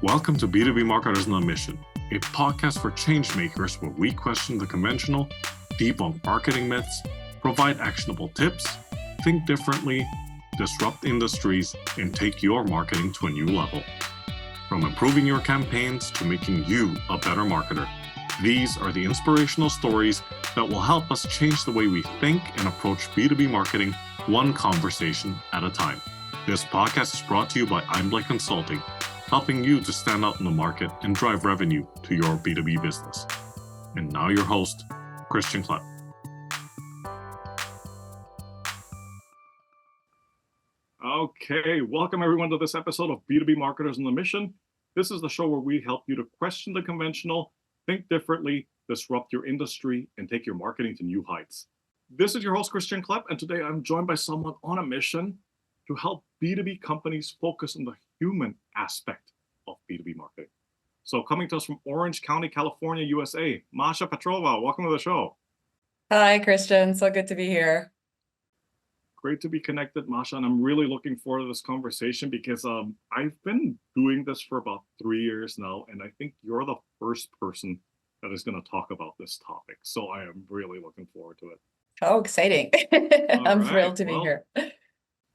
Welcome to B2B Marketers on a Mission, a podcast for change makers where we question the conventional, debunk marketing myths, provide actionable tips, think differently, disrupt industries, and take your marketing to a new level. From improving your campaigns to making you a better marketer, these are the inspirational stories that will help us change the way we think and approach B2B marketing one conversation at a time. This podcast is brought to you by Untitled Consulting, helping you to stand out in the market and drive revenue to your B2B business. And now your host, Christian Klepp. Okay, welcome everyone to this episode of B2B Marketers on a Mission. This is the show where we help you to question the conventional, think differently, disrupt your industry, and take your marketing to new heights. This is your host, Christian Klepp, and today I'm joined by someone on a mission to help B2B companies focus on the human aspect of B2B marketing. So coming to us from Orange County, California, USA, Masha Petrova, welcome to the show. Hi, Christian. So good to be here. Great to be connected, Masha, and I'm really looking forward to this conversation because I've been doing this for about 3 years now, and I think you're the first person that is going to talk about this topic. So I am really looking forward to it. Oh, exciting. I'm thrilled to be here.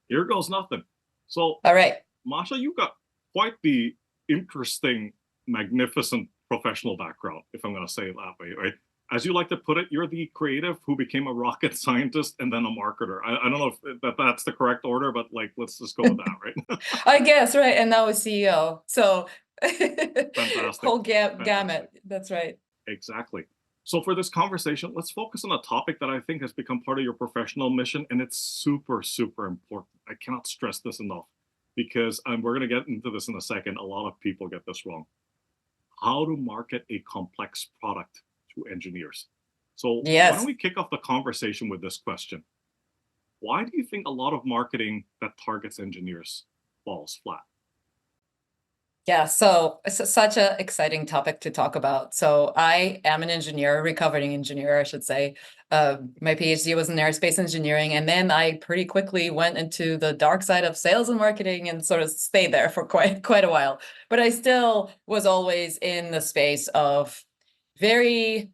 Here goes nothing. So, all right, Masha, you got quite the interesting, magnificent professional background, if I'm going to say it that way, right? As you like to put it, you're the creative who became a rocket scientist and then a marketer. I don't know if that's the correct order, but let's just go with that, right? I guess, right. And now a CEO. So fantastic. Whole gamut. That's right. Exactly. So for this conversation, let's focus on a topic that I think has become part of your professional mission, and it's super, super important. I cannot stress this enough because we're going to get into this in a second. A lot of people get this wrong. How to market a complex product to engineers. So yes. Why don't we kick off the conversation with this question? Why do you think a lot of marketing that targets engineers falls flat? Yeah, so it's such an exciting topic to talk about. So I am an engineer, recovering engineer, I should say. My PhD was in aerospace engineering, and then I pretty quickly went into the dark side of sales and marketing and sort of stayed there for quite a while. But I still was always in the space of very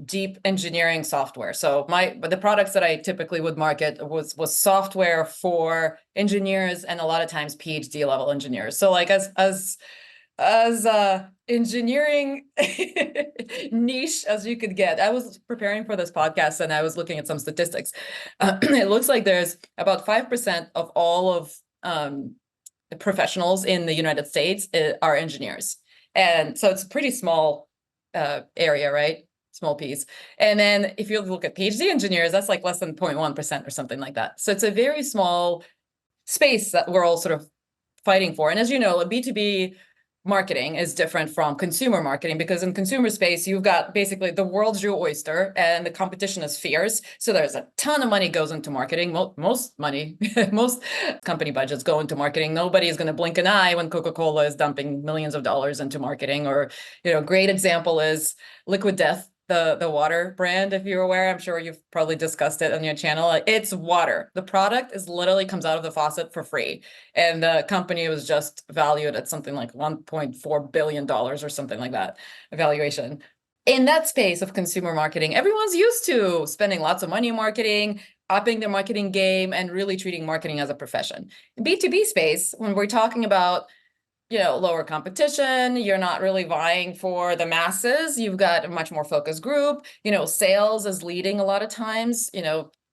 deep engineering software. So the products that I typically would market was software for engineers and a lot of times PhD level engineers. So like as engineering niche as you could get. I was preparing for this podcast and I was looking at some statistics. It looks like there's about 5% of all of the professionals in the United States are engineers. And so it's a pretty small area, right? Small piece. And then if you look at PhD engineers, that's like less than 0.1% or something like that. So it's a very small space that we're all sort of fighting for. And as you know, a B2B marketing is different from consumer marketing because in consumer space, you've got basically the world's your oyster and the competition is fierce. So there's a ton of money goes into marketing. Most money, most company budgets go into marketing. Nobody is going to blink an eye when Coca-Cola is dumping millions of dollars into marketing. Or, great example is Liquid Death, the water brand, if you're aware. I'm sure you've probably discussed it on your channel. It's water. The product is literally comes out of the faucet for free. And the company was just valued at something like $1.4 billion or something like that, valuation. In that space of consumer marketing, everyone's used to spending lots of money in marketing, upping their marketing game, and really treating marketing as a profession. In B2B space, when we're talking about lower competition, you're not really vying for the masses. You've got a much more focused group. Sales is leading a lot of times.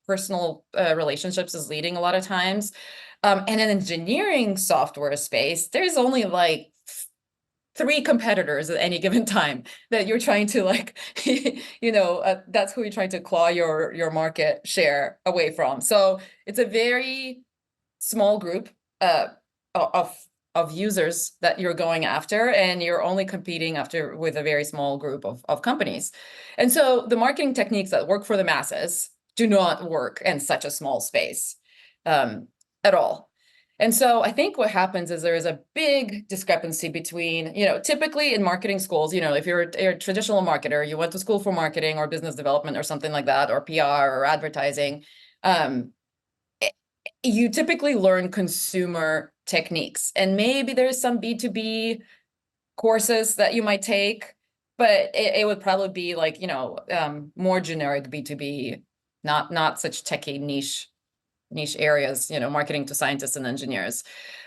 Personal relationships is leading a lot of times. And in engineering software space, there's only like 3 competitors at any given time that you're trying to that's who you're trying to claw your market share away from. So it's a very small group of users that you're going after, and you're only competing with a very small group of companies. And so the marketing techniques that work for the masses do not work in such a small space at all. And so I think what happens is there is a big discrepancy between, typically in marketing schools, if you're a traditional marketer, you went to school for marketing or business development or something like that, or PR or advertising, you typically learn consumer techniques. And maybe there's some B2B courses that you might take, but it would probably be like, more generic B2B, not such techie niche areas, marketing to scientists and engineers.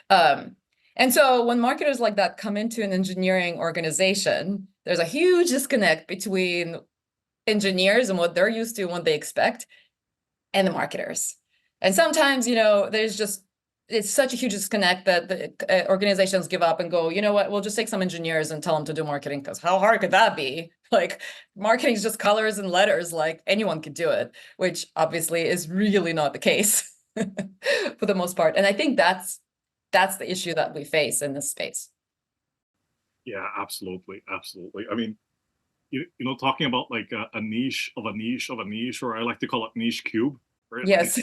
And so when marketers like that come into an engineering organization, there's a huge disconnect between engineers and what they're used to and what they expect, and the marketers. And sometimes, it's such a huge disconnect that the organizations give up and go, you know what, we'll just take some engineers and tell them to do marketing, because how hard could that be? Like, marketing is just colors and letters, like anyone could do it, which obviously is really not the case for the most part. And I think that's the issue that we face in this space. Yeah, absolutely. I mean, talking about like a niche of a niche of a niche, or I like to call it niche cube, right? Yes.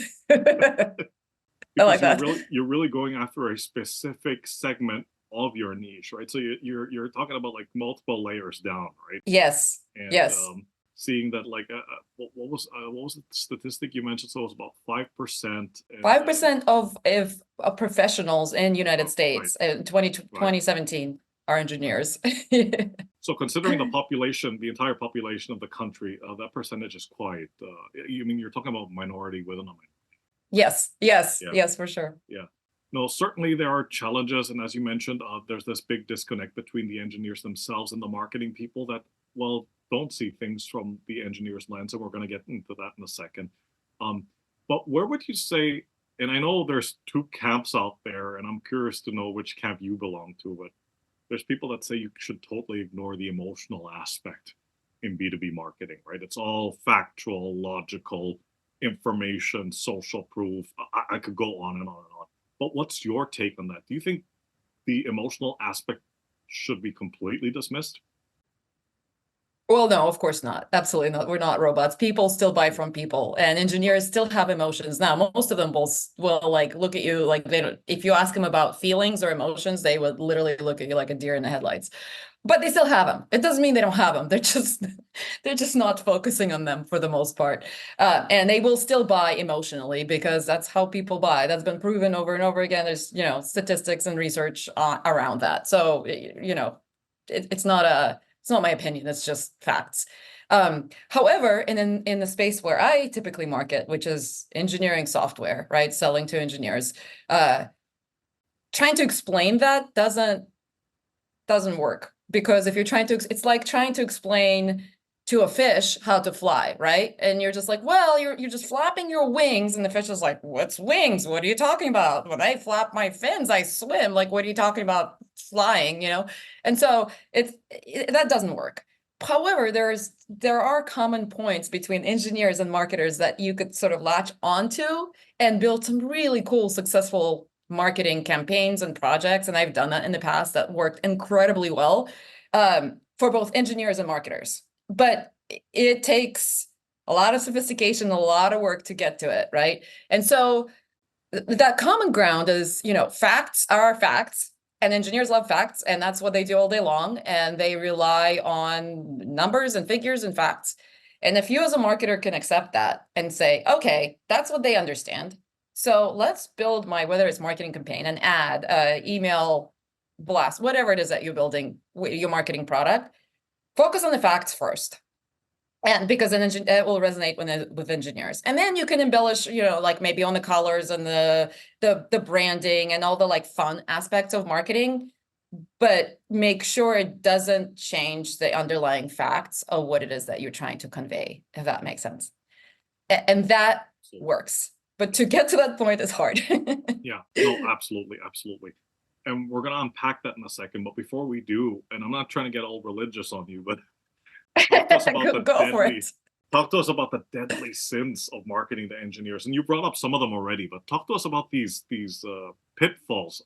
I like that. You're really going after a specific segment of your niche, right? So you're talking about like multiple layers down, right? Yes. And, yes. Seeing that, like, what was the statistic you mentioned? So it was about 5%. 5% of professionals in United States in 2017 are engineers. So considering the population, the entire population of the country, that percentage is quite. You mean you're talking about minority within a minority? Yes, for sure. Yeah. No, certainly there are challenges. And as you mentioned, there's this big disconnect between the engineers themselves and the marketing people that, well, don't see things from the engineer's lens. And we're going to get into that in a second. But where would you say, and I know there's two camps out there, and I'm curious to know which camp you belong to, but there's people that say you should totally ignore the emotional aspect in B2B marketing, right? It's all factual, logical, information, social proof. I could go on and on and on. But what's your take on that? Do you think the emotional aspect should be completely dismissed? Well, no, of course not. Absolutely not. We're not robots. People still buy from people, and engineers still have emotions. Now, most of them will like look at you like they don't. If you ask them about feelings or emotions, they would literally look at you like a deer in the headlights. But they still have them. It doesn't mean they don't have them. They're just not focusing on them for the most part. And they will still buy emotionally, because that's how people buy. That's been proven over and over again. There's statistics and research around that. So it's not my opinion. It's just facts. However, in the space where I typically market, which is engineering software, right, selling to engineers, trying to explain that doesn't work. Because if you're it's like trying to explain to a fish how to fly, right? And you're just like, well, you're just flapping your wings, and the fish is like, what's wings? What are you talking about? When I flap my fins, I swim. Like, what are you talking about flying? And so that doesn't work. However, there are common points between engineers and marketers that you could sort of latch onto and build some really cool, successful marketing campaigns and projects. And I've done that in the past that worked incredibly well for both engineers and marketers. But it takes a lot of sophistication, a lot of work to get to it, right? And so that common ground is, facts are facts, and engineers love facts, and that's what they do all day long. And they rely on numbers and figures and facts. And if you as a marketer can accept that and say, okay, that's what they understand, so let's build whether it's marketing campaign, an ad, email blast, whatever it is that you're building, your marketing product, focus on the facts first. And because it will resonate with engineers. And then you can embellish, like maybe on the colors and the branding and all the like fun aspects of marketing, but make sure it doesn't change the underlying facts of what it is that you're trying to convey, if that makes sense. And that works. But to get to that point is hard. Yeah, no, absolutely. And we're going to unpack that in a second. But before we do, and I'm not trying to get all religious on you, but talk to us about talk to us about the deadly sins of marketing to engineers. And you brought up some of them already, but talk to us about these pitfalls,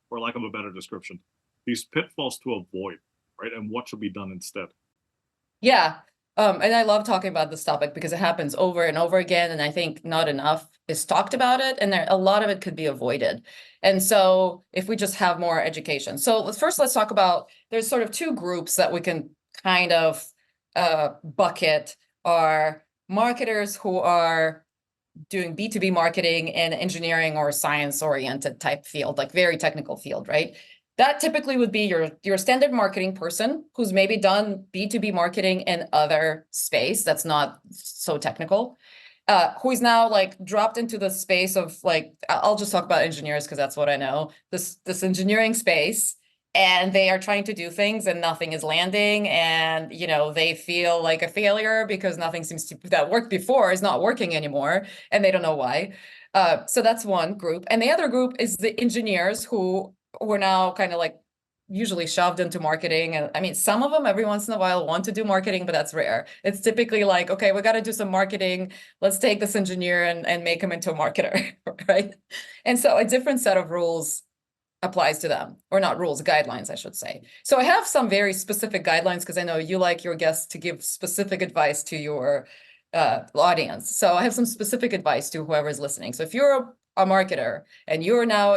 for lack of a better description, these pitfalls to avoid, right? And what should be done instead. Yeah. And I love talking about this topic because it happens over and over again. And I think not enough is talked about it. And a lot of it could be avoided. And so if we just have more education. So let's talk about, there's sort of two groups that we can kind of bucket, are marketers who are doing B2B marketing in engineering or science-oriented type field, like very technical field, right? That typically would be your standard marketing person who's maybe done B2B marketing in other space that's not so technical, who is now like dropped into the space of like, I'll just talk about engineers because that's what I know, this engineering space, and they are trying to do things and nothing is landing, and they feel like a failure because nothing seems to that worked before is not working anymore, and they don't know why. So that's one group, and the other group is the engineers who are now kind of like usually shoved into marketing. And I mean, some of them every once in a while want to do marketing, but that's rare. It's typically like, okay, we got to do some marketing. Let's take this engineer and make him into a marketer, right? And so a different set of rules applies to them, or not rules, guidelines, I should say. So I have some very specific guidelines because I know you like your guests to give specific advice to your audience. So I have some specific advice to whoever's listening. So if you're a marketer and you're now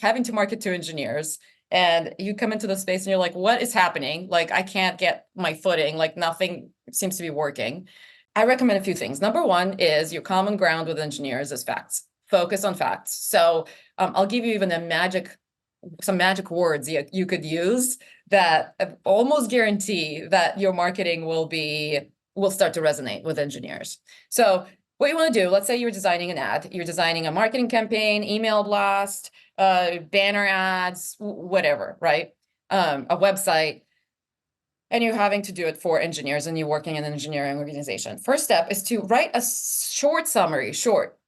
having to market to engineers, and you come into the space and you're like, what is happening? Like, I can't get my footing, like nothing seems to be working. I recommend a few things. Number one is your common ground with engineers is facts. Focus on facts. So I'll give you even some magic words you could use that almost guarantee that your marketing will start to resonate with engineers. So what you want to do, let's say you're designing an ad, you're designing a marketing campaign, email blast, banner ads, whatever, right? A website, and you're having to do it for engineers and you're working in an engineering organization. First step is to write a short summary,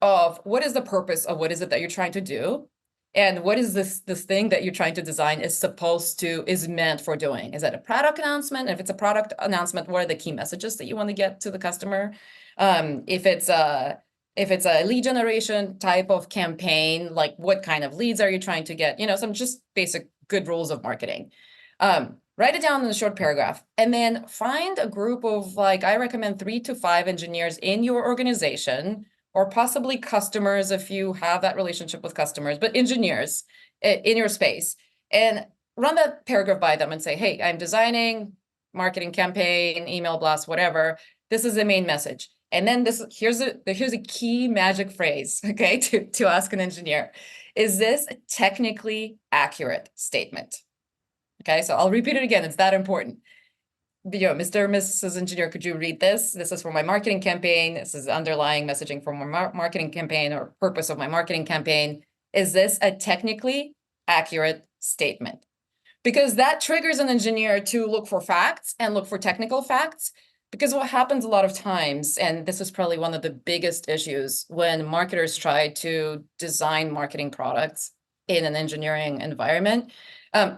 of what is the purpose of what is it that you're trying to do, and what is this thing that you're trying to design is meant for doing. Is that a product announcement? If it's a product announcement, what are the key messages that you want to get to the customer? If it's a lead generation type of campaign, like what kind of leads are you trying to get? Some just basic good rules of marketing. Write it down in a short paragraph, and then find a group of, like, I recommend 3 to 5 engineers in your organization, or possibly customers if you have that relationship with customers, but engineers in your space, and run that paragraph by them and say, hey, I'm designing marketing campaign, email blast, whatever. This is the main message. And then here's a key magic phrase, okay, to ask an engineer. Is this a technically accurate statement? Okay, so I'll repeat it again. It's that important. Mr. or Mrs. Engineer, could you read this? This is for my marketing campaign. This is underlying messaging for my marketing campaign, or purpose of my marketing campaign. Is this a technically accurate statement? Because that triggers an engineer to look for facts and look for technical facts. Because what happens a lot of times, and this is probably one of the biggest issues when marketers try to design marketing products in an engineering environment,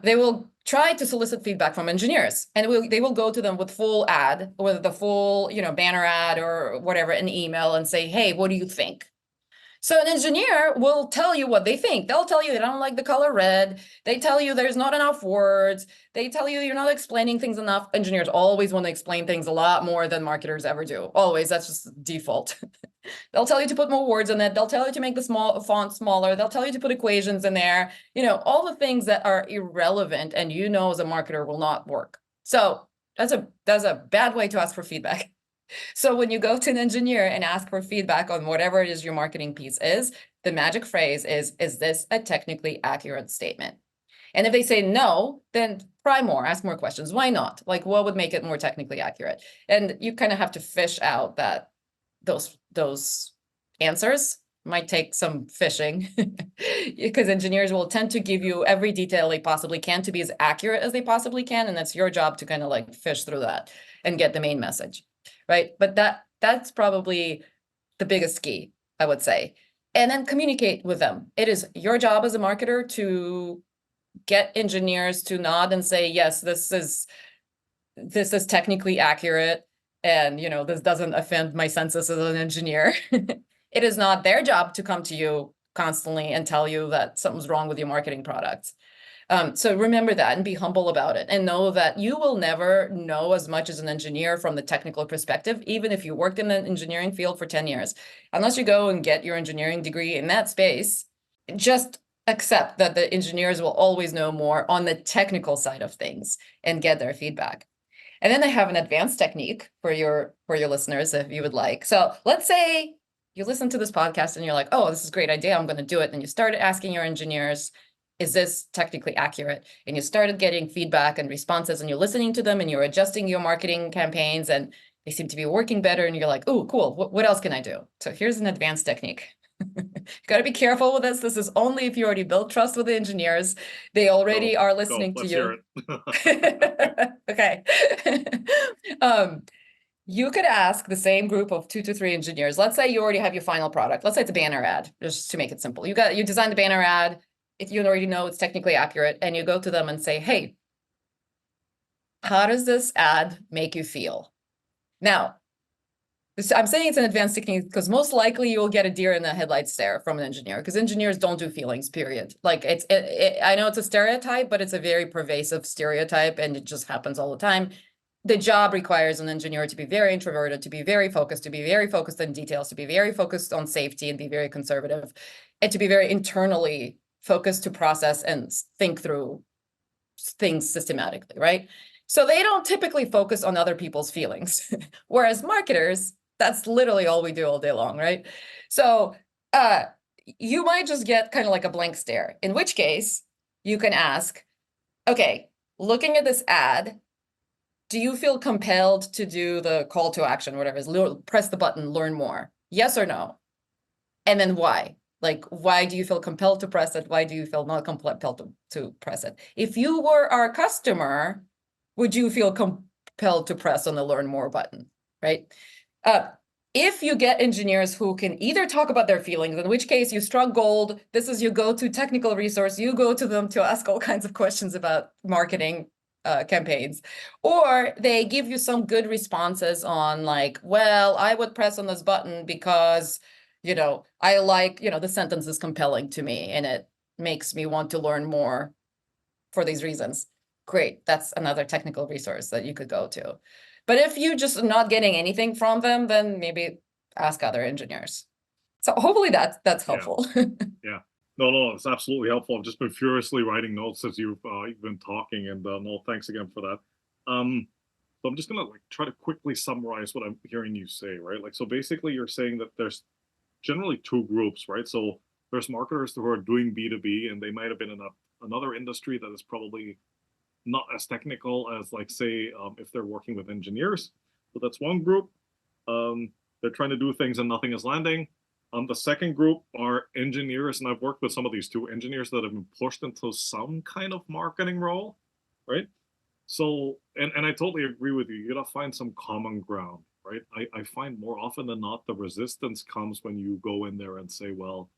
they will try to solicit feedback from engineers, and they will go to them with full ad, with the full banner ad or whatever, an email, and say, hey, what do you think? So an engineer will tell you what they think. They'll tell you they don't like the color red. They tell you there's not enough words. They tell you you're not explaining things enough. Engineers always want to explain things a lot more than marketers ever do. Always, that's just default. They'll tell you to put more words in it. They'll tell you to make the font smaller. They'll tell you to put equations in there. All the things that are irrelevant and as a marketer will not work. So that's a bad way to ask for feedback. So when you go to an engineer and ask for feedback on whatever it is your marketing piece is, the magic phrase is this a technically accurate statement? And if they say no, then try more, ask more questions. Why not? Like, what would make it more technically accurate? And you kind of have to fish out that those answers. Might take some fishing because engineers will tend to give you every detail they possibly can to be as accurate as they possibly can. And that's your job to kind of like fish through that and get the main message. Right. But that's probably the biggest key, I would say. And then communicate with them. It is your job as a marketer to get engineers to nod and say, yes, this is technically accurate. And, this doesn't offend my senses as an engineer. It is not their job to come to you constantly and tell you that something's wrong with your marketing products. So remember that and be humble about it, and know that you will never know as much as an engineer from the technical perspective, even if you worked in the engineering field for 10 years. Unless you go and get your engineering degree in that space, just accept that the engineers will always know more on the technical side of things and get their feedback. And then I have an advanced technique for your listeners if you would like. So let's say you listen to this podcast and you're like, oh, this is a great idea, I'm going to do it. And you started asking your engineers, is this technically accurate? And you started getting feedback and responses, and you're listening to them and you're adjusting your marketing campaigns, and they seem to be working better. And you're like, oh, cool. What else can I do? So here's an advanced technique. You got to be careful with this. This is only if you already built trust with the engineers. They already are listening to you. Okay. You could ask the same group of 2 to 3 engineers. Let's say you already have your final product. Let's say it's a banner ad, just to make it simple. You designed a banner ad. If you already know it's technically accurate, and you go to them and say, hey, how does this ad make you feel? Now, I'm saying it's an advanced technique because most likely you'll get a deer in the headlights stare from an engineer, because engineers don't do feelings, period. Like I know it's a stereotype, but it's a very pervasive stereotype, and it just happens all the time. The job requires an engineer to be very introverted, to be very focused on details, to be very focused on safety and be very conservative, and to be very internally focused to process and think through things systematically, right? So they don't typically focus on other people's feelings. Whereas marketers, that's literally all we do all day long, right? So you might just get kind of like a blank stare, in which case you can ask, okay, looking at this ad, do you feel compelled to do the call to action, whatever it is, press the button, learn more? Yes or no? And then why? Like, why do you feel compelled to press it? Why do you feel not compelled to press it? If you were our customer, would you feel compelled to press on the learn more button, right? If you get engineers who can either talk about their feelings, in which case you struck gold, this is your go-to technical resource, you go to them to ask all kinds of questions about marketing campaigns, or they give you some good responses on like, well, I would press on this button because, I like, the sentence is compelling to me and it makes me want to learn more for these reasons. Great, that's another technical resource that you could go to. But if you just not getting anything from them, then maybe ask other engineers. So hopefully that's helpful. Yeah. No, it's absolutely helpful. I've just been furiously writing notes as you've been talking, and no, thanks again for that. So I'm just gonna try to quickly summarize what I'm hearing you say, right? So basically you're saying that there's generally 2 groups, right? So there's marketers who are doing B2B, and they might have been in another industry that is probably not as technical as say if they're working with engineers. So that's one group. They're trying to do things and nothing is landing. The second group are engineers, and I've worked with some of these too, engineers that have been pushed into some kind of marketing role, right? So, and I totally agree with you. You gotta find some common ground, right? I find more often than not, the resistance comes when you go in there and say, well,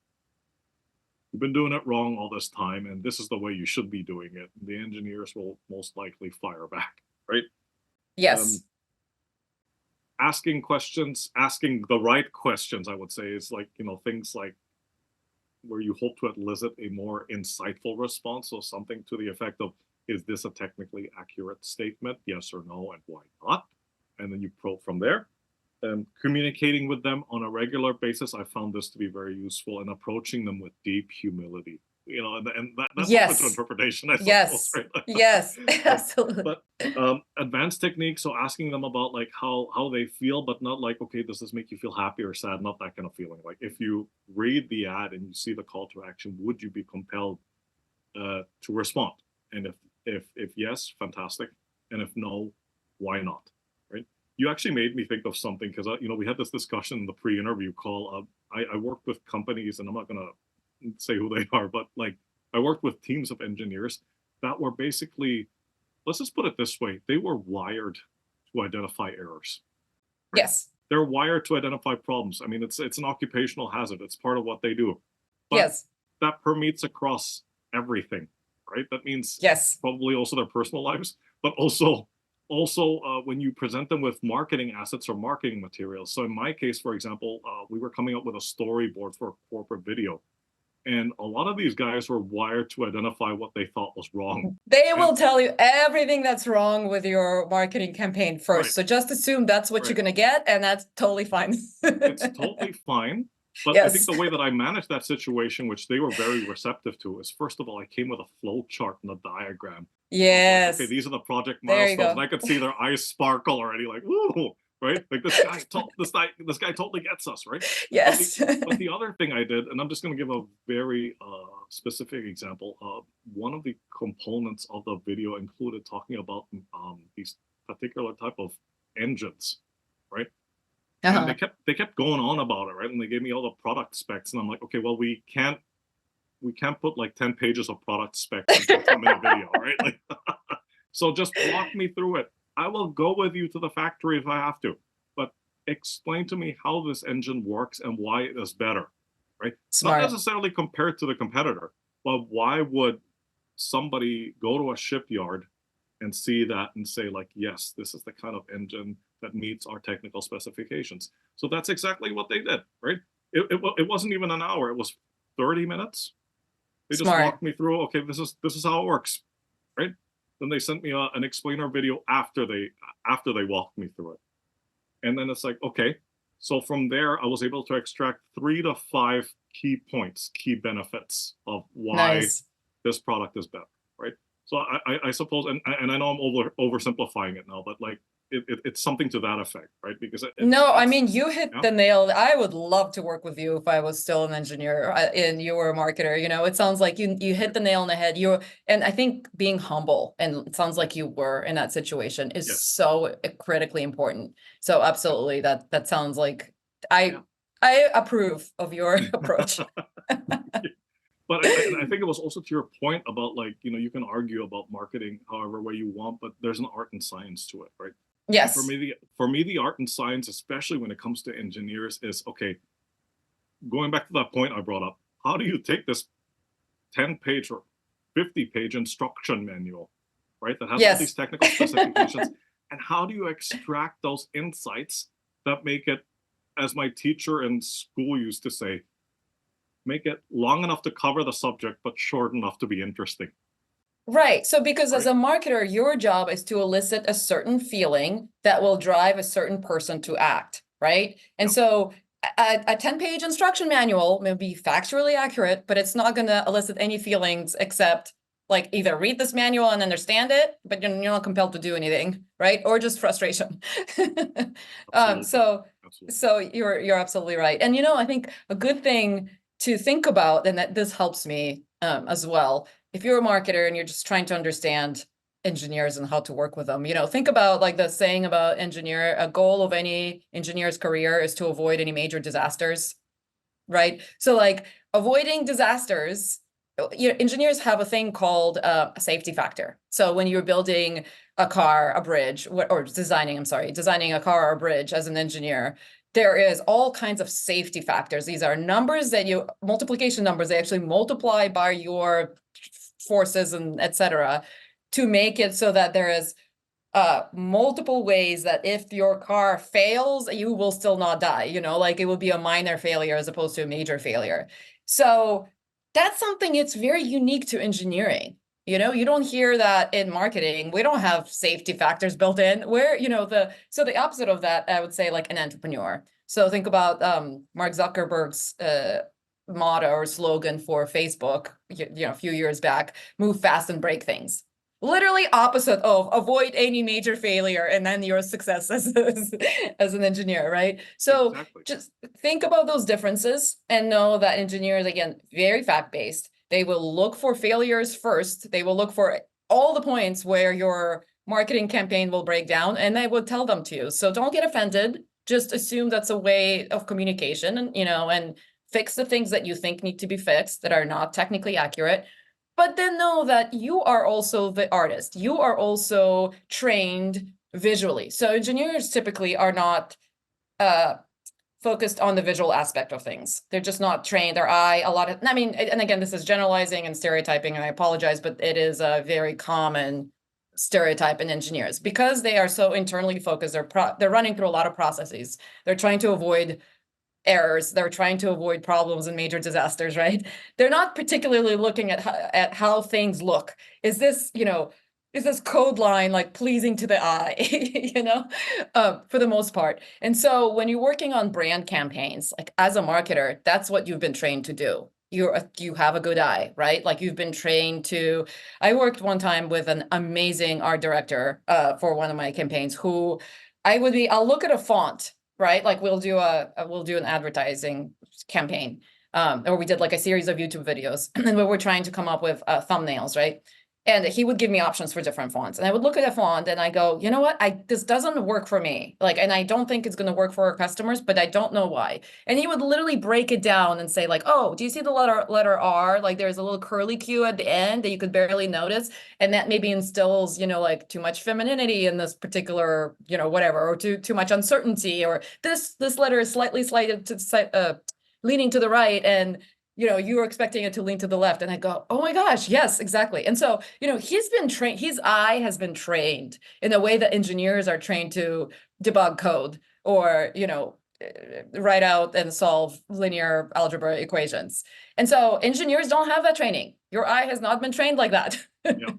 you've been doing it wrong all this time, and this is the way you should be doing it. The engineers will most likely fire back, right? Yes. Asking questions, asking the right questions, I would say, is things like where you hope to elicit a more insightful response. So something to the effect of, is this a technically accurate statement? Yes or no, and why not? And then you probe from there. Communicating with them on a regular basis, I found this to be very useful, and approaching them with deep humility. And that's yes. open to interpretation, I suppose. Yes, right? yes, absolutely. But advanced techniques, so asking them about how they feel, but not okay, does this make you feel happy or sad? Not that kind of feeling. If you read the ad and you see the call to action, would you be compelled to respond? And if yes, fantastic. And if no, why not? Right? You actually made me think of something, because we had this discussion in the pre-interview call. I worked with companies, and I'm not gonna say who they are, but I worked with teams of engineers that were basically, let's just put it this way, they were wired to identify errors. Right? Yes. They're wired to identify problems. I mean, it's an occupational hazard. It's part of what they do. But yes. That permeates across everything, right? That means yes. Probably also their personal lives, but also when you present them with marketing assets or marketing materials. So in my case, for example, we were coming up with a storyboard for a corporate video. And a lot of these guys were wired to identify what they thought was wrong. They will tell you everything that's wrong with your marketing campaign first. Right. So just assume that's what you're going to get, and that's totally fine. It's totally fine. But yes. I think the way that I managed that situation, which they were very receptive to, is first of all, I came with a flow chart and a diagram. Yes. Okay, these are the project milestones. And I could see their eyes sparkle already, ooh, right? Like this guy totally gets us, right? Yes. But the other thing I did, and I'm just going to give a very specific example. One of the components of the video included talking about these particular type of engines, right? And they kept going on about it, right? And they gave me all the product specs, and I'm like, okay, well, we can't put like 10 pages of product specs into a 10-minute video, right? Like, so just walk me through it. I will go with you to the factory if I have to, but explain to me how this engine works and why it is better, right? Smart. Not necessarily compared to the competitor, but why would somebody go to a shipyard and see that and say like, yes, this is the kind of engine that meets our technical specifications. So that's exactly what they did, right? It wasn't even an hour. It was 30 minutes. They just walked me through, okay, this is how it works, right? Then they sent me an explainer video after they walked me through it. And then it's like, okay, so from there, I was able to extract 3 to 5 key points, key benefits of why this product is better, right? So I suppose, and I know I'm oversimplifying it now, but like it's something to that effect, right? Because no, I mean, you hit the nail. I would love to work with you if I was still an engineer and you were a marketer. You know, it sounds like you hit the nail on the head. And I think being humble, and it sounds like you were in that situation, is so critically important. So absolutely, that sounds like I approve of your approach. But I think it was also to your point about like, you know, you can argue about marketing however way you want, but there's an art and science to it, right? Yes. And for me, the art and science, especially when it comes to engineers, is okay. Going back to that point I brought up, how do you take this 10-page or 50-page instruction manual, right? That has all these technical specifications, and how do you extract those insights that make it, as my teacher in school used to say, make it long enough to cover the subject, but short enough to be interesting. Right. So because as a marketer, your job is to elicit a certain feeling that will drive a certain person to act, right? And so a 10-page instruction manual may be factually accurate, but it's not going to elicit any feelings except like either read this manual and understand it, but you're not compelled to do anything, right? Or just frustration. So you're absolutely right. And, you know, I think a good thing to think about, and that this helps me as well, if you're a marketer and you're just trying to understand engineers and how to work with them, you know, think about like the saying about a goal of any engineer's career is to avoid any major disasters, right? So like avoiding disasters, you know, engineers have a thing called a safety factor. So when you're building a car, a bridge, or designing a car or a bridge as an engineer, there is all kinds of safety factors. These are numbers multiplication numbers, they actually multiply by your forces and etc. to make it so that there is multiple ways that if your car fails, you will still not die, you know, like it would be a minor failure as opposed to a major failure. So that's something it's very unique to engineering. You know, you don't hear that in marketing. We don't have safety factors built in. Where, you know, so the opposite of that, I would say, like an entrepreneur. So think about Mark Zuckerberg's motto or slogan for Facebook, you know, a few years back: move fast and break things. Literally opposite of avoid any major failure and then your success as an engineer, right? So just think about those differences and know that engineers, again, very fact-based. They will look for failures first. They will look for all the points where your marketing campaign will break down, and they will tell them to you. So don't get offended. Just assume that's a way of communication, and, you know, and fix the things that you think need to be fixed that are not technically accurate. But then know that you are also the artist. You are also trained visually. So engineers typically are not focused on the visual aspect of things. They're just not trained. Their eye, and again, this is generalizing and stereotyping, and I apologize, but it is a very common stereotype in engineers because they are so internally focused. They're running through a lot of processes. They're trying to avoid errors. They're trying to avoid problems and major disasters, right? They're not particularly looking at how things look. Is this code line like pleasing to the eye, you know, for the most part. And so when you're working on brand campaigns, like as a marketer, that's what you've been trained to do. You have a good eye, right? Like you've been trained to. I worked one time with an amazing art director for one of my campaigns who I'll look at a font, right? Like we'll do an advertising campaign. Or we did like a series of YouTube videos and we were trying to come up with thumbnails, right? And he would give me options for different fonts. And I would look at a font and I go, you know what? This doesn't work for me. Like, and I don't think it's going to work for our customers, but I don't know why. And he would literally break it down and say like, oh, do you see the letter R? Like there's a little curly Q at the end that you could barely notice. And that maybe instills, like too much femininity in this particular, whatever, or too much uncertainty, or this letter is slightly slighted to leaning to the right, and you were expecting it to lean to the left. And I go, oh my gosh, yes, exactly. And so, he's been trained, his eye has been trained in a way that engineers are trained to debug code or, write out and solve linear algebra equations. And so engineers don't have that training. Your eye has not been trained like that. Yeah.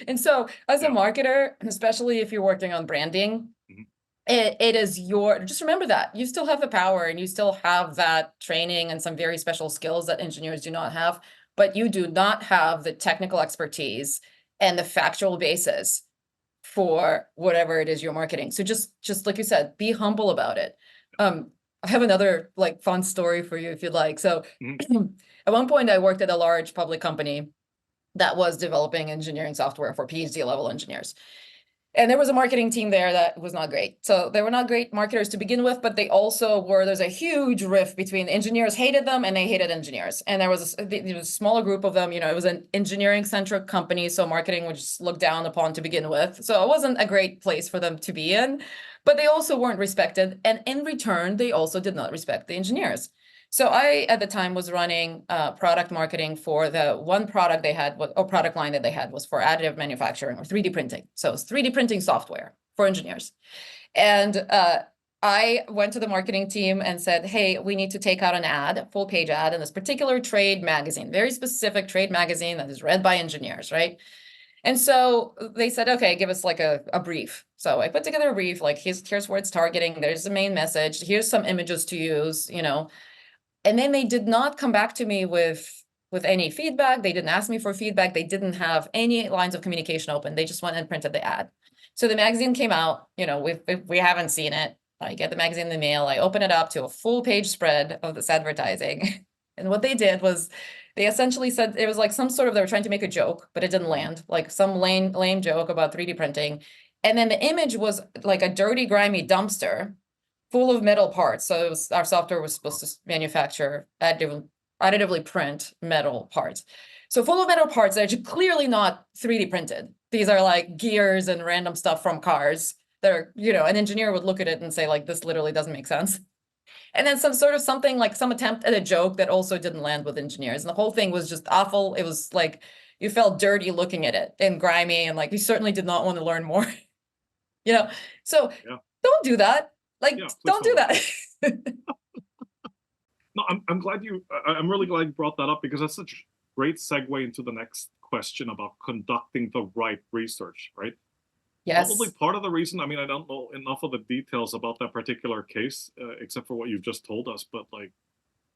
And so as a marketer, especially if you're working on branding, it is just remember that you still have the power and you still have that training and some very special skills that engineers do not have, but you do not have the technical expertise and the factual basis for whatever it is you're marketing. So just like you said, be humble about it. I have another like fun story for you if you'd like. So at one point I worked at a large public company that was developing engineering software for PhD level engineers. And there was a marketing team there that was not great. So they were not great marketers to begin with, but they also there's a huge rift between engineers hated them and they hated engineers. And there was a smaller group of them, it was an engineering centric company. So marketing was just looked down upon to begin with. So it wasn't a great place for them to be in, but they also weren't respected. And in return, they also did not respect the engineers. So I, at the time, was running product marketing for the one product they had, or product line that they had was for additive manufacturing or 3D printing. So it's 3D printing software for engineers. And I went to the marketing team and said, hey, we need to take out an ad, full page ad in this particular trade magazine, very specific trade magazine that is read by engineers, right? And so they said, okay, give us like a brief. So I put together a brief, like here's where it's targeting. There's the main message. Here's some images to use, And then they did not come back to me with any feedback. They didn't ask me for feedback. They didn't have any lines of communication open. They just went and printed the ad. So the magazine came out, we haven't seen it. I get the magazine in the mail. I open it up to a full page spread of this advertising. And what they did was they essentially said it was like they were trying to make a joke, but it didn't land, like some lame joke about 3D printing. And then the image was like a dirty, grimy dumpster full of metal parts. So our software was supposed to manufacture, additively print metal parts. So full of metal parts that are clearly not 3D printed. These are like gears and random stuff from cars that are, an engineer would look at it and say like, this literally doesn't make sense. And then something like some attempt at a joke that also didn't land with engineers. And the whole thing was just awful. It was like, you felt dirty looking at it and grimy and like, you certainly did not want to learn more, So don't do that. Like, don't do that. No, I'm really glad you brought that up because that's such a great segue into the next question about conducting the right research, right? Yes. Probably part of the reason, I don't know enough of the details about that particular case, except for what you've just told us, but like,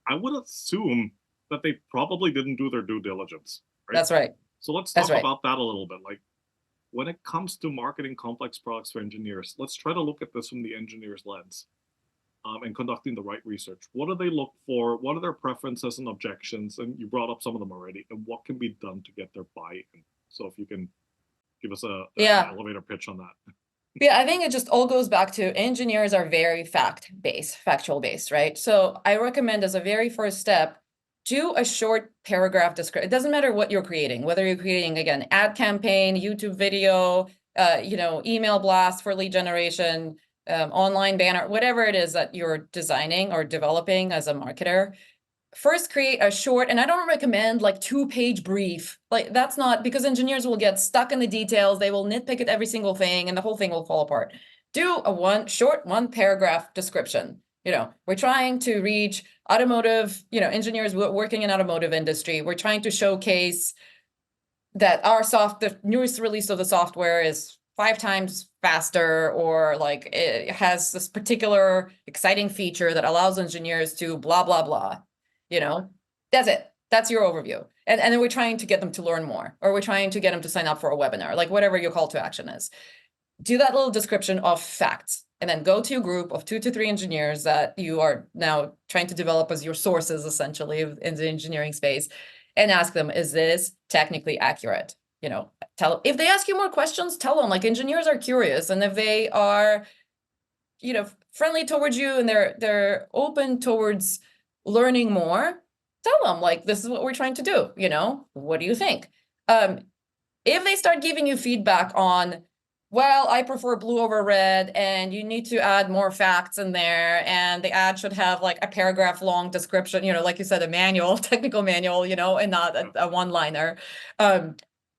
I would assume that they probably didn't do their due diligence, right? That's right. So let's talk about that a little bit. Like, when it comes to marketing complex products for engineers, let's try to look at this from the engineer's lens and conducting the right research. What do they look for? What are their preferences and objections? And you brought up some of them already. And what can be done to get their buy-in? So if you can give us an elevator pitch on that. Yeah, I think it just all goes back to engineers are very factual based, right? So I recommend as a very first step, do a short paragraph description. It doesn't matter what you're creating, whether you're creating, again, ad campaign, YouTube video, email blast for lead generation, online banner, whatever it is that you're designing or developing as a marketer. First, create a short, and I don't recommend like 2-page brief. Like that's not, because engineers will get stuck in the details. They will nitpick at every single thing and the whole thing will fall apart. Do a one paragraph description. We're trying to reach automotive, engineers working in automotive industry. We're trying to showcase that the newest release of the software is 5 times faster, or like it has this particular exciting feature that allows engineers to blah, blah, blah. That's it. That's your overview. And then we're trying to get them to learn more, or we're trying to get them to sign up for a webinar, like whatever your call to action is. Do that little description of facts. and then go to a group of 2 to 3 engineers that you are now trying to develop as your sources, essentially, in the engineering space, and ask them, is this technically accurate? If they ask you more questions, tell them, like, engineers are curious, and if they are, friendly towards you and they're open towards learning more, tell them, like, this is what we're trying to do. What do you think? If they start giving you feedback on, well, I prefer blue over red, and you need to add more facts in there, and the ad should have like a paragraph long description, like you said, a manual, technical manual, and not a one-liner,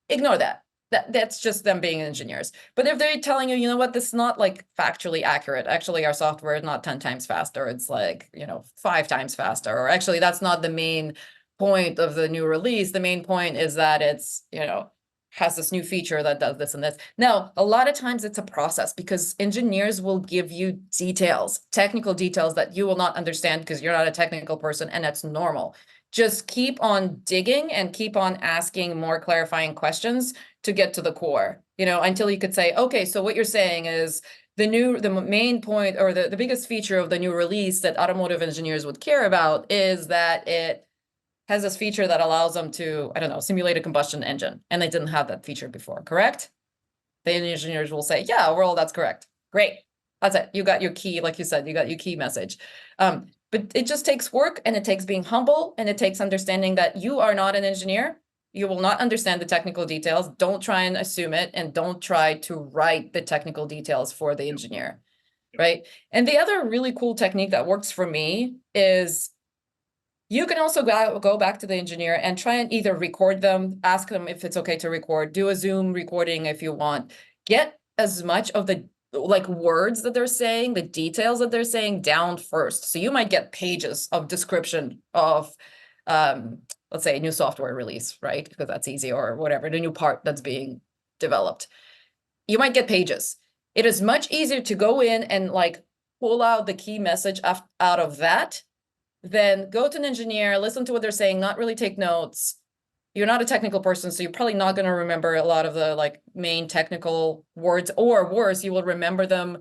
ignore that. That's just them being engineers. But if they're telling you, you know what, this is not like factually accurate. Actually, our software is not 10 times faster. It's like, 5 times faster. Or actually, that's not the main point of the new release. The main point is that it's, has this new feature that does this and this. Now, a lot of times it's a process, because engineers will give you details, technical details that you will not understand because you're not a technical person, and that's normal. Just keep on digging and keep on asking more clarifying questions to get to the core, until you could say, okay, so what you're saying is the main point, or the biggest feature of the new release that automotive engineers would care about is that it has this feature that allows them to, I don't know, simulate a combustion engine. And they didn't have that feature before, correct? The engineers will say, yeah, well, that's correct. Great. That's it. You got your key, like you said, you got your key message. But it just takes work, and it takes being humble, and it takes understanding that you are not an engineer. You will not understand the technical details. Don't try and assume it, and don't try to write the technical details for the engineer, right? And the other really cool technique that works for me is you can also go back to the engineer and try and either record them, ask them if it's okay to record, do a Zoom recording if you want, get as much of the words that they're saying, the details that they're saying down first. So you might get pages of description of, let's say, a new software release, right? Because that's easy, or whatever, the new part that's being developed. You might get pages. It is much easier to go in and pull out the key message out of that, then go to an engineer, listen to what they're saying, not really take notes. You're not a technical person, so you're probably not going to remember a lot of the main technical words, or worse, you will remember them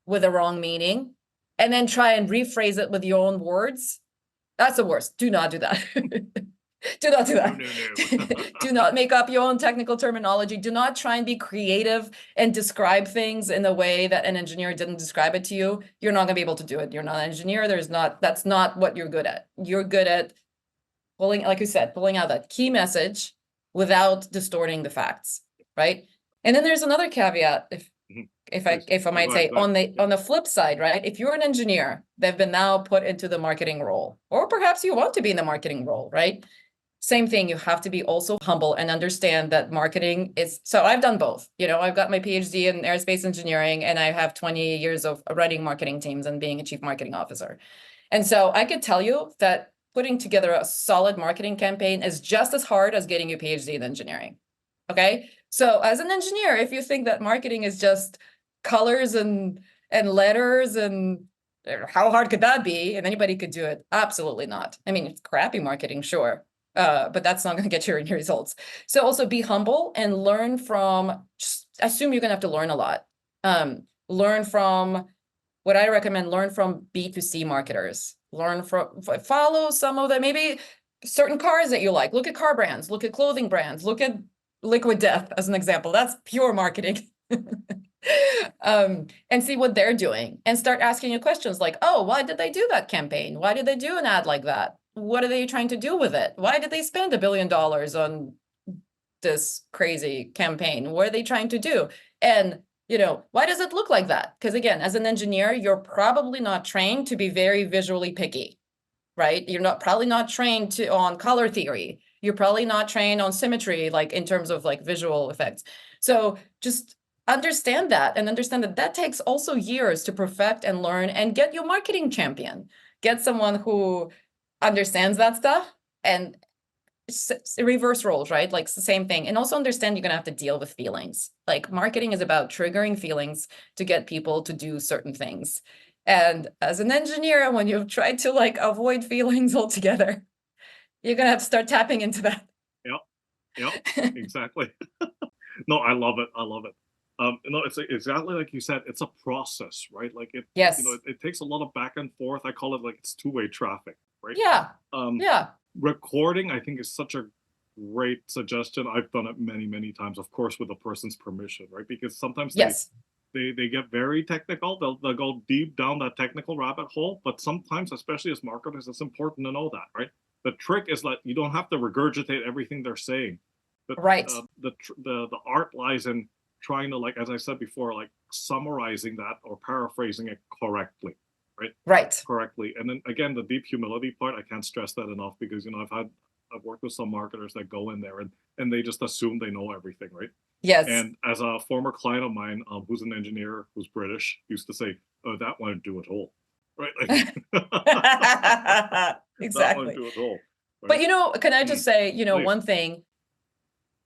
with a wrong meaning, and then try and rephrase it with your own words. That's the worst. Do not do that. Do not do that. No. Do not make up your own technical terminology. Do not try and be creative and describe things in a way that an engineer didn't describe it to you. You're not going to be able to do it. You're not an engineer. That's not what you're good at. You're good at pulling, like you said, pulling out that key message without distorting the facts, right? And then there's another caveat, if I might say, on the flip side, right? If you're an engineer, they've been now put into the marketing role, or perhaps you want to be in the marketing role, right? Same thing, you have to be also humble and understand that marketing is, so I've done both. I've got my PhD in aerospace engineering, and I have 20 years of running marketing teams and being a chief marketing officer. And so I could tell you that putting together a solid marketing campaign is just as hard as getting your PhD in engineering. Okay? So as an engineer, if you think that marketing is just colors and letters, and how hard could that be? And anybody could do it? Absolutely not. I mean, it's crappy marketing, sure. But that's not going to get you any results. So also be humble and learn from, just assume you're going to have to learn a lot. Learn from, what I recommend, learn from B2C marketers. Follow some of them, maybe certain cars that you like. Look at car brands, look at clothing brands, look at Liquid Death as an example. That's pure marketing. And see what they're doing, and start asking you questions like, oh, why did they do that campaign? Why did they do an ad like that? What are they trying to do with it? Why did they spend $1 billion on this crazy campaign? What are they trying to do? And, why does it look like that? Because again, as an engineer, you're probably not trained to be very visually picky, right? You're probably not trained on color theory. You're probably not trained on symmetry, in terms of visual effects. So just understand that, and understand that takes also years to perfect and learn, and get your marketing champion. Get someone who understands that stuff, and reverse roles, right? It's the same thing. And also understand you're going to have to deal with feelings. Marketing is about triggering feelings to get people to do certain things. And as an engineer, when you've tried to avoid feelings altogether, you're going to have to start tapping into that. Yep, exactly. No, I love it. It's exactly like you said. It's a process, right? Like Yes. it takes a lot of back and forth. I call it like it's two-way traffic, right? Yeah. Um, Yeah. Recording, I think, is such a great suggestion. I've done it many, many times, of course, with a person's permission, right? Because sometimes Yes. they get very technical. They'll go deep down that technical rabbit hole. But sometimes, especially as marketers, it's important to know that, right? The trick is that you don't have to regurgitate everything they're saying. But Right. the art lies in trying to, like, as I said before, like summarizing that or paraphrasing it correctly, right? Right. Correctly. And then again, the deep humility part, I can't stress that enough, because I've worked with some marketers that go in there and they just assume they know everything, right? Yes. And as a former client of mine, who's an engineer, who's British, used to say, "Oh, that won't do at all," right? Like, that won't Exactly. do at all. But Right? can I just say, Please. one thing,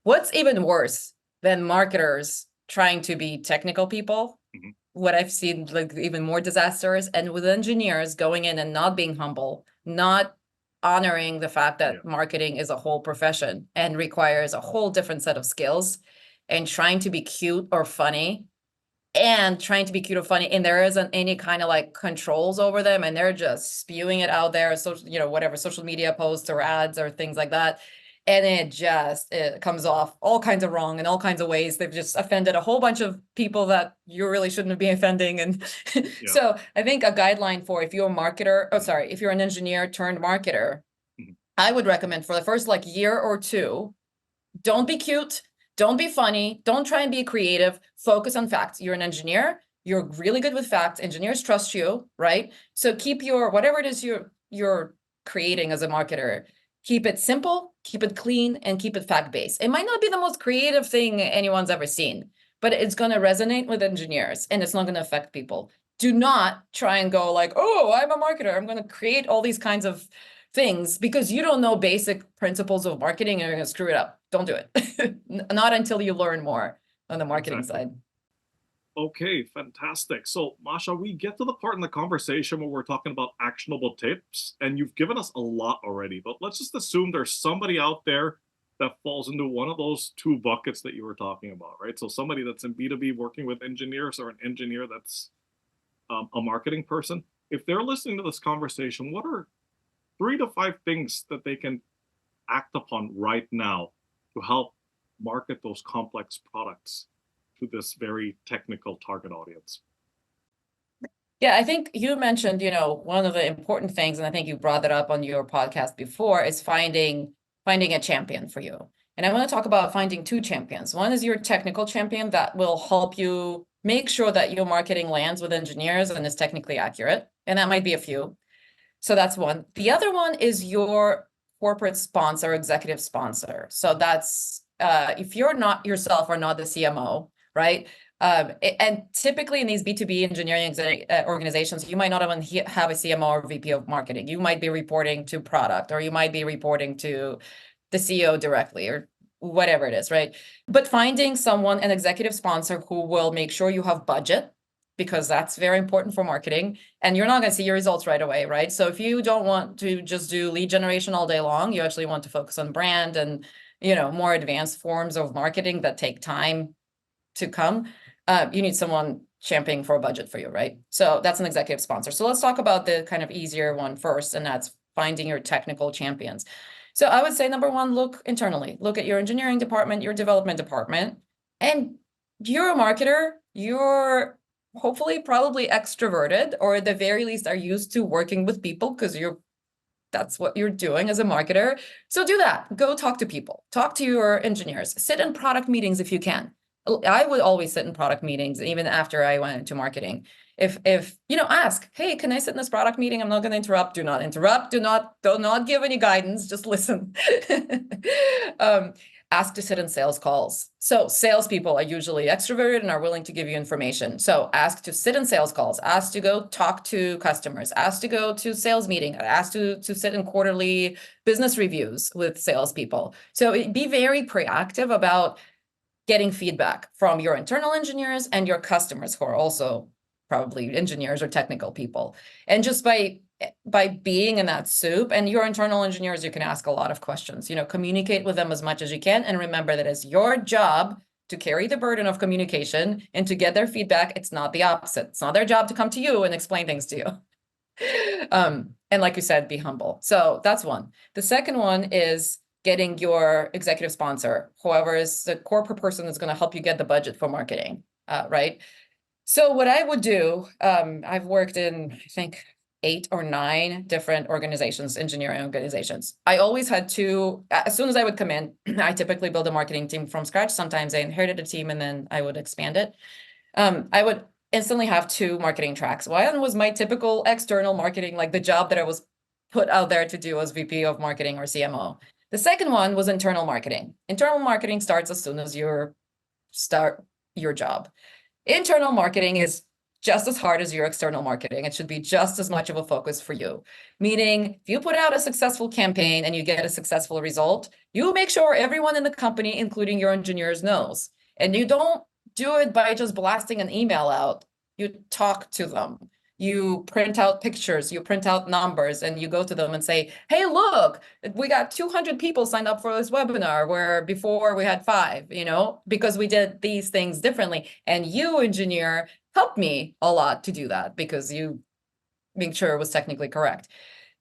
what's even worse than marketers trying to be technical people? Mhm. What I've seen, like, even more disastrous, and with engineers going in and not being humble, not honoring the fact that Yeah. marketing is a whole profession and requires a whole different set of skills, and trying to be cute or funny, and there isn't any kind of like controls over them, and they're just spewing it out there, so whatever, social media posts or ads or things like that, and it comes off all kinds of wrong in all kinds of ways. They've just offended a whole bunch of people that you really shouldn't be offending. And Yeah. so I think a guideline for, if you're a marketer, if you're an engineer turned marketer, Mhm. I would recommend, for the first like year or two, don't be cute, don't be funny, don't try and be creative, focus on facts. You're an engineer, you're really good with facts, engineers trust you, right? So keep your, whatever it is you're creating as a marketer, keep it simple, keep it clean, and keep it fact-based. It might not be the most creative thing anyone's ever seen, but it's going to resonate with engineers, and it's not going to affect people. Do not try and go like, oh, I'm a marketer, I'm going to create all these kinds of things, because you don't know basic principles of marketing, and you're going to screw it up. Don't do it. Not until you learn more on the marketing Exactly. side. Okay, fantastic. So, Masha, we get to the part in the conversation where we're talking about actionable tips, and you've given us a lot already, but let's just assume there's somebody out there that falls into one of those two buckets that you were talking about, right? So somebody that's in B2B working with engineers, or an engineer that's a marketing person. If they're listening to this conversation, what are 3 to 5 things that they can act upon right now to help market those complex products to this very technical target audience? Yeah, I think you mentioned, one of the important things, and I think you brought that up on your podcast before, is finding a champion for you. And I want to talk about finding two champions. One is your technical champion that will help you make sure that your marketing lands with engineers and is technically accurate. And that might be a few. So that's one. The other one is your corporate sponsor, executive sponsor. So that's if you're not yourself or not the CMO, right? And typically in these B2B engineering organizations, you might not even have a CMO or VP of marketing. You might be reporting to product, or you might be reporting to the CEO directly, or whatever it is, right? But finding someone, an executive sponsor, who will make sure you have budget, because that's very important for marketing, and you're not going to see your results right away, right? So if you don't want to just do lead generation all day long, you actually want to focus on brand and more advanced forms of marketing that take time to come. You need someone championing for a budget for you, right? So that's an executive sponsor. So let's talk about the kind of easier one first, and that's finding your technical champions. So I would say, number one, look internally. Look at your engineering department, your development department, and you're a marketer. You're hopefully probably extroverted, or at the very least are used to working with people, because that's what you're doing as a marketer. So do that. Go talk to people, talk to your engineers, sit in product meetings if you can. I would always sit in product meetings, even after I went into marketing. If ask, hey, can I sit in this product meeting? I'm not going to interrupt. Do not interrupt. Do not give any guidance. Just listen. Ask to sit in sales calls. So salespeople are usually extroverted and are willing to give you information. So ask to sit in sales calls, ask to go talk to customers, ask to go to sales meeting, ask to sit in quarterly business reviews with salespeople. So be very proactive about getting feedback from your internal engineers and your customers, who are also probably engineers or technical people. And just by being in that soup, and your internal engineers, you can ask a lot of questions, communicate with them as much as you can. And remember that it's your job to carry the burden of communication and to get their feedback. It's not the opposite. It's not their job to come to you and explain things to you. And like you said, be humble. So that's one. The second one is getting your executive sponsor, whoever is the corporate person that's going to help you get the budget for marketing, right? So what I would do, I've worked in, I think, 8 or 9 different organizations, engineering organizations. I always had two, as soon as I would come in, I typically build a marketing team from scratch. Sometimes I inherited a team and then I would expand it. I would instantly have 2 marketing tracks. One was my typical external marketing, like the job that I was put out there to do as VP of marketing or CMO. The second one was internal marketing. Internal marketing starts as soon as you start your job. Internal marketing is just as hard as your external marketing. It should be just as much of a focus for you. Meaning, if you put out a successful campaign and you get a successful result, you make sure everyone in the company, including your engineers, knows. And you don't do it by just blasting an email out. You talk to them. You print out pictures, you print out numbers, and you go to them and say, hey, look, we got 200 people signed up for this webinar where before we had 5, because we did these things differently. And you, engineer, helped me a lot to do that because you make sure it was technically correct.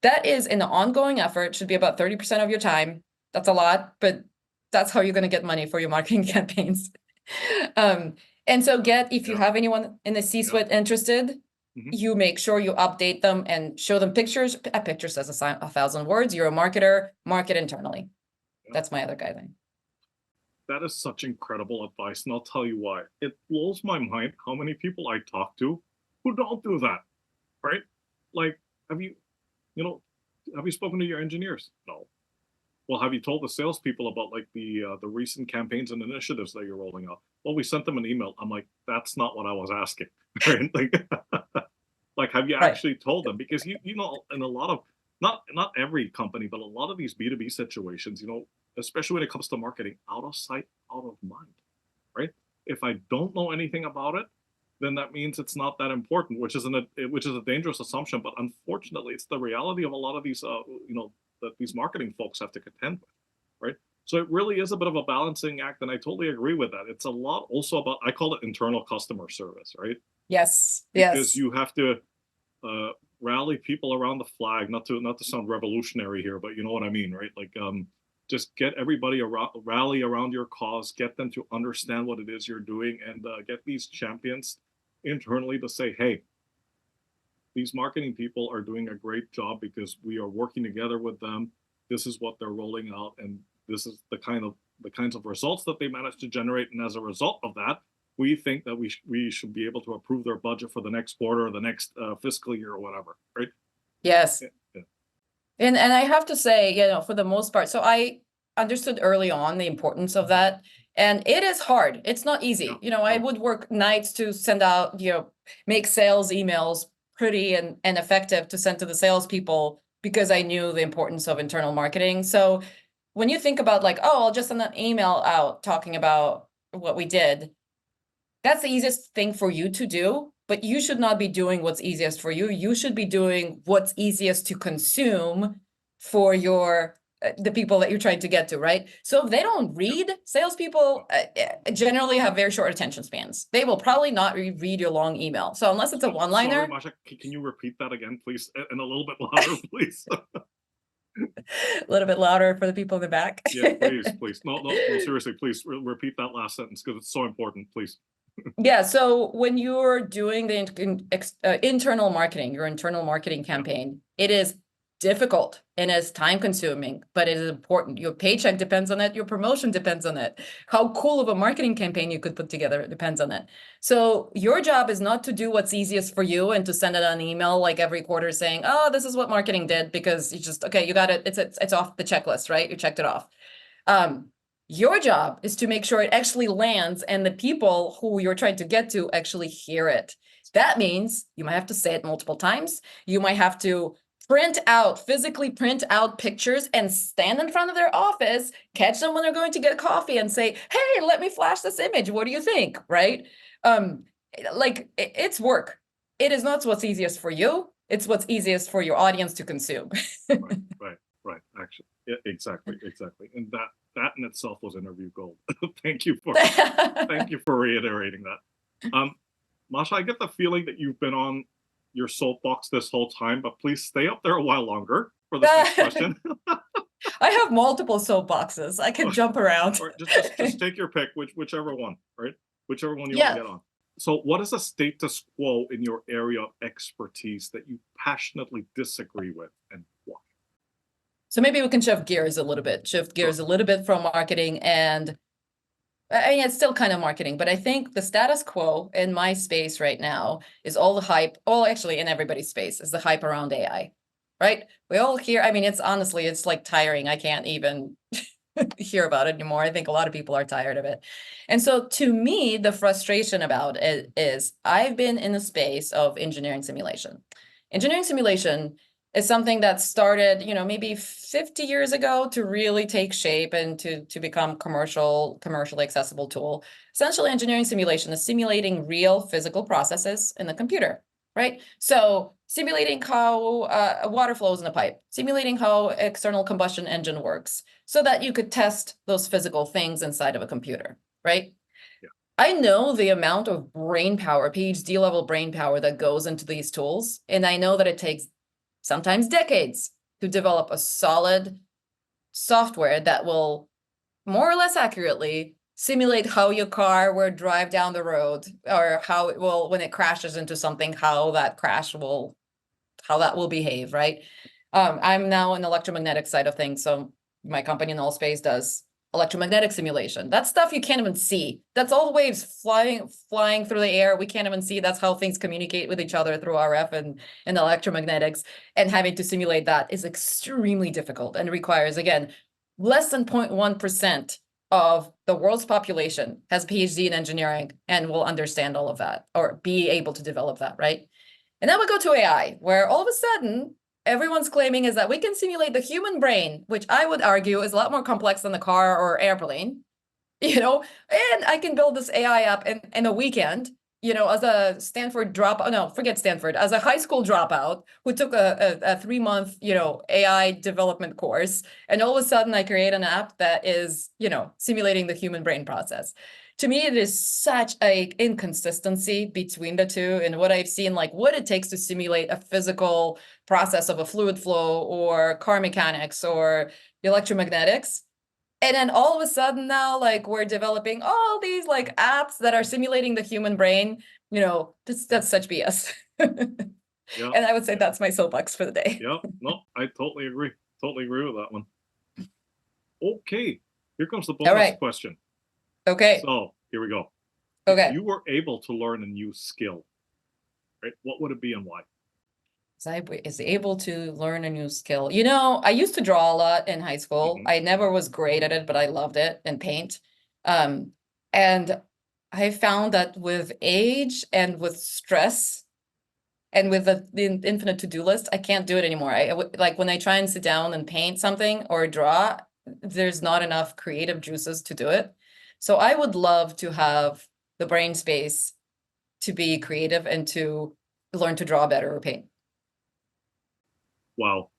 That is an ongoing effort, should be about 30% of your time. That's a lot, but that's how you're going to get money for your marketing campaigns. And so if you have anyone in the C-suite interested, you make sure you update them and show them pictures. A picture says 1,000 words. You're a marketer, market internally. That's my other guideline. That is such incredible advice, and I'll tell you why. It blows my mind how many people I talk to who don't do that, right? Like, have you spoken to your engineers? No. Well, have you told the salespeople about like the recent campaigns and initiatives that you're rolling out? Well, we sent them an email. I'm like, that's not what I was asking. Right? Like, have you actually told them? Because in a lot of not every company, but a lot of these B2B situations, especially when it comes to marketing, out of sight, out of mind, right? If I don't know anything about it, then that means it's not that important, which is a dangerous assumption. But unfortunately, it's the reality of a lot of these, that these marketing folks have to contend with, right? So it really is a bit of a balancing act, and I totally agree with that. It's a lot also about, I call it internal customer service, right? Yes. Because you have to rally people around the flag, not to sound revolutionary here, but you know what I mean, right? Like, just get everybody rally around your cause, get them to understand what it is you're doing, and get these champions internally to say, hey, these marketing people are doing a great job because we are working together with them. This is what they're rolling out, and this is the kinds of results that they managed to generate. And as a result of that, we think that we should be able to approve their budget for the next quarter or the next fiscal year or whatever, right? Yes. Yeah. And I have to say, for the most part, so I understood early on the importance of that. And it is hard. It's not easy. I would work nights to send out, make sales emails pretty and effective to send to the salespeople because I knew the importance of internal marketing. So when you think about like, oh, I'll just send an email out talking about what we did, that's the easiest thing for you to do, but you should not be doing what's easiest for you. You should be doing what's easiest to consume for the people that you're trying to get to, right? So if they don't read, salespeople generally have very short attention spans. They will probably not read your long email. So unless it's a one-liner. Sorry, Masha, can you repeat that again, please? And a little bit louder, please. A little bit louder for the people in the back. Yeah, please. No, seriously, please repeat that last sentence because it's so important, please. Yeah, so when you're doing the internal marketing, your internal marketing campaign, it is difficult and it's time consuming, but it is important. Your paycheck depends on it. Your promotion depends on it. How cool of a marketing campaign you could put together depends on it. So your job is not to do what's easiest for you and to send it an email like every quarter saying, oh, this is what marketing did, because you just, okay, you got it. It's off the checklist, right? You checked it off. Your job is to make sure it actually lands and the people who you're trying to get to actually hear it. That means you might have to say it multiple times. You might have to physically print out pictures and stand in front of their office, catch them when they're going to get coffee and say, hey, let me flash this image. What do you think? Right? It's work. It is not what's easiest for you. It's what's easiest for your audience to consume. Right. Actually, Yeah, exactly. And that in itself was interview gold. Thank you for reiterating that. Masha, I get the feeling that you've been on your soapbox this whole time, but please stay up there a while longer for this next question. I have multiple soapboxes. I can jump around. Or just take your pick, whichever one, right? Whichever one you want to get on. So what is a status quo in your area of expertise that you passionately disagree with, and why? So maybe we can shift gears a little bit from marketing, and I mean, it's still kind of marketing, but I think the status quo in my space right now is all the hype, actually in everybody's space is the hype around AI, right? We all hear, I mean, it's honestly, it's like tiring. I can't even hear about it anymore. I think a lot of people are tired of it. And so to me, the frustration about it is I've been in the space of engineering simulation. Engineering simulation is something that started, maybe 50 years ago to really take shape and to become commercially accessible tool. Essentially, engineering simulation is simulating real physical processes in the computer, right? So simulating how water flows in a pipe, simulating how external combustion engine works, so that you could test those physical things inside of a computer, right? Yeah. I know the amount of brain power, PhD level brain power that goes into these tools, and I know that it takes sometimes decades to develop a solid software that will more or less accurately simulate how your car will drive down the road, or how it will, when it crashes into something, how that will behave, right? I'm now in the electromagnetic side of things. So my company Nullspace does electromagnetic simulation. That stuff you can't even see. That's all the waves flying through the air. We can't even see. That's how things communicate with each other through RF and electromagnetics. And having to simulate that is extremely difficult and requires, again, less than 0.1% of the world's population has a PhD in engineering and will understand all of that or be able to develop that, right? And then we go to AI, where all of a sudden, everyone's claiming is that we can simulate the human brain, which I would argue is a lot more complex than the car or airplane, and I can build this AI app in a weekend, as a Stanford dropout, no, forget Stanford, as a high school dropout who took a 3-month, AI development course. And all of a sudden I create an app that is, simulating the human brain process. To me, it is such a inconsistency between the two, and what I've seen, like what it takes to simulate a physical process of a fluid flow or car mechanics or electromagnetics. And then all of a sudden now, like we're developing all these like apps that are simulating the human brain, that's such BS. Yeah. And I would say that's my soapbox for the day. Yeah, no, I totally agree. Totally agree with that one. Okay, here comes the bonus question. Okay. So here we go. Okay. If you were able to learn a new skill, right, what would it be and why? I was able to learn a new skill. I used to draw a lot in high school. I never was great at it, but I loved it, and paint. And I found that with age and with stress and with the infinite to-do list, I can't do it anymore. Like when I try and sit down and paint something or draw, there's not enough creative juices to do it. So I would love to have the brain space to be creative and to learn to draw better or paint. Wow,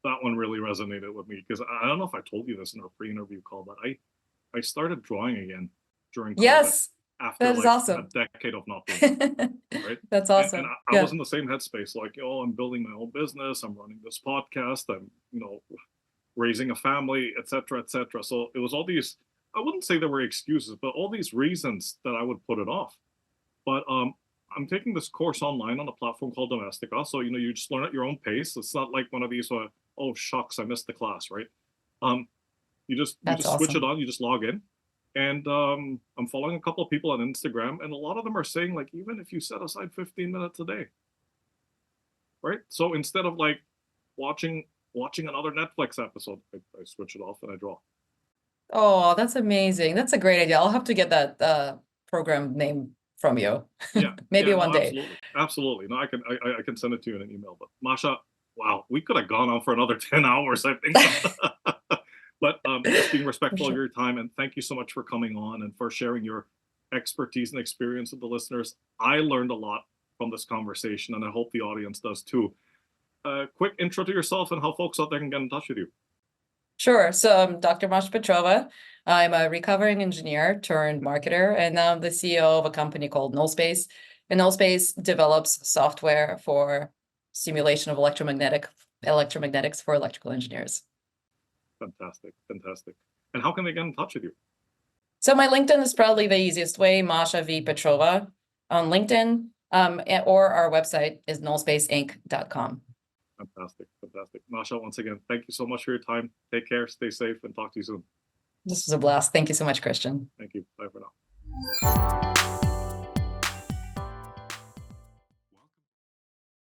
that one really resonated with me, because I don't know if I told you this in our pre-interview call, but I started drawing again during COVID. Yes, after that is like awesome. a decade of not doing it, right? That's awesome. And I was in the same headspace, like, I'm building my own business, I'm running this podcast, I'm raising a family, etc., etc. So it was all these, I wouldn't say there were excuses, but all these reasons that I would put it off. But I'm taking this course online on a platform called Domestica. So, you just learn at your own pace. It's not like one of these, oh, shucks, I missed the class, right? You just switch it on, you just log in. And I'm following a couple of people on Instagram, and a lot of them are saying, like, even if you set aside 15 minutes a day, right? So instead of like watching another Netflix episode, I switch it off and I draw. Oh, that's amazing. That's a great idea. I'll have to get that program name from you. Yeah. Maybe one day. Absolutely. No, I can send it to you in an email. But Masha, wow, we could have gone on for another 10 hours, I think. But just being respectful of your time, and thank you so much for coming on and for sharing your expertise and experience with the listeners. I learned a lot from this conversation, and I hope the audience does too. Quick intro to yourself and how folks out there can get in touch with you. Sure. So I'm Dr. Masha Petrova. I'm a recovering engineer turned marketer, and now I'm the CEO of a company called Nullspace. And Nullspace develops software for simulation of electromagnetics for electrical engineers. Fantastic, fantastic. And how can they get in touch with you? So my LinkedIn is probably the easiest way, Masha V. Petrova on LinkedIn, or our website is nullspaceinc.com. Fantastic, fantastic. Masha, once again, thank you so much for your time. Take care, stay safe, and talk to you soon. This was a blast. Thank you so much, Christian. Thank you. Bye for now.